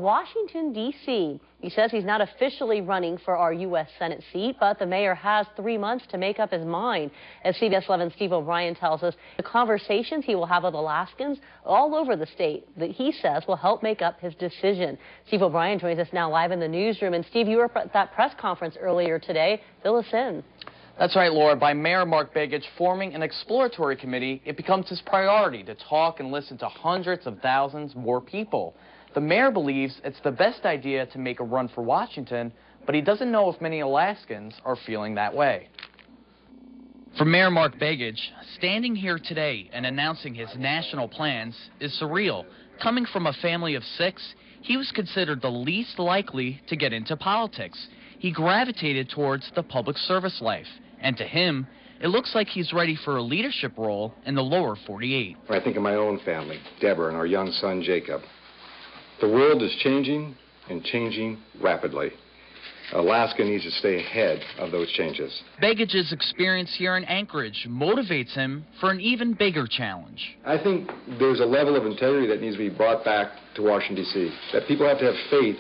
Washington, D.C. He says he's not officially running for our U.S. Senate seat, but the mayor has 3 months to make up his mind. As CBS 11's Steve O'Brien tells us, the conversations he will have with Alaskans all over the state that he says will help make up his decision. Steve O'Brien joins us now live in the newsroom. And Steve, you were at that press conference earlier today. Fill us in. That's right, Laura. By Mayor Mark Begich forming an exploratory committee, it becomes his priority to talk and listen to hundreds of thousands more people. The mayor believes it's the best idea to make a run for Washington, but he doesn't know if many Alaskans are feeling that way. For Mayor Mark Begich, standing here today and announcing his national plans is surreal. Coming from a family of 6, he was considered the least likely to get into politics. He gravitated towards the public service life. And to him, it looks like he's ready for a leadership role in the lower 48. I think of my own family, Deborah, and our young son, Jacob. The world is changing, and changing rapidly. Alaska needs to stay ahead of those changes. Begich's experience here in Anchorage motivates him for an even bigger challenge. I think there's a level of integrity that needs to be brought back to Washington, D.C., that people have to have faith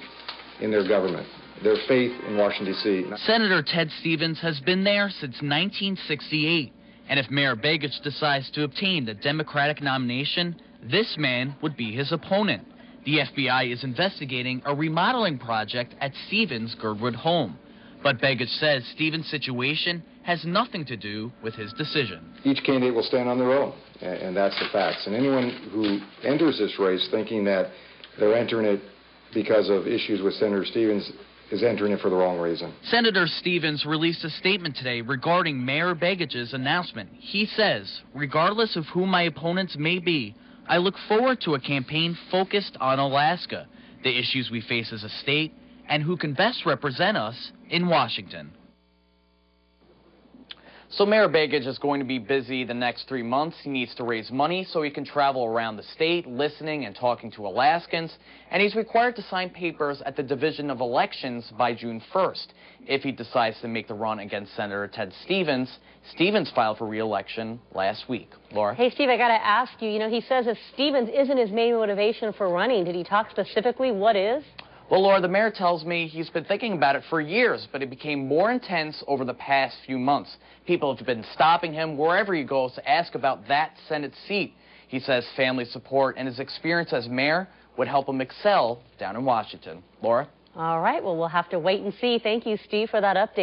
in their government. Their faith in Washington, D.C. Senator Ted Stevens has been there since 1968. And if Mayor Begich decides to obtain the Democratic nomination, this man would be his opponent. The FBI is investigating a remodeling project at Stevens' Girdwood home. But Begich says Stevens' situation has nothing to do with his decision. Each candidate will stand on their own, and that's the facts. And anyone who enters this race thinking that they're entering it because of issues with Senator Stevens is entering it for the wrong reason. Senator Stevens released a statement today regarding Mayor Begich's announcement. He says, regardless of who my opponents may be, I look forward to a campaign focused on Alaska, the issues we face as a state, and who can best represent us in Washington. So Mayor Begich is going to be busy the next 3 months. He needs to raise money so he can travel around the state, listening and talking to Alaskans. And he's required to sign papers at the Division of Elections by June 1st. If he decides to make the run against Senator Ted Stevens, Stevens filed for re-election last week. Laura? Hey, Steve, I got to ask you, he says if Stevens isn't his main motivation for running, did he talk specifically what is? Well, Laura, the mayor tells me he's been thinking about it for years, but it became more intense over the past few months. People have been stopping him wherever he goes to ask about that Senate seat. He says family support and his experience as mayor would help him excel down in Washington. Laura? All right, well, we'll have to wait and see. Thank you, Steve, for that update.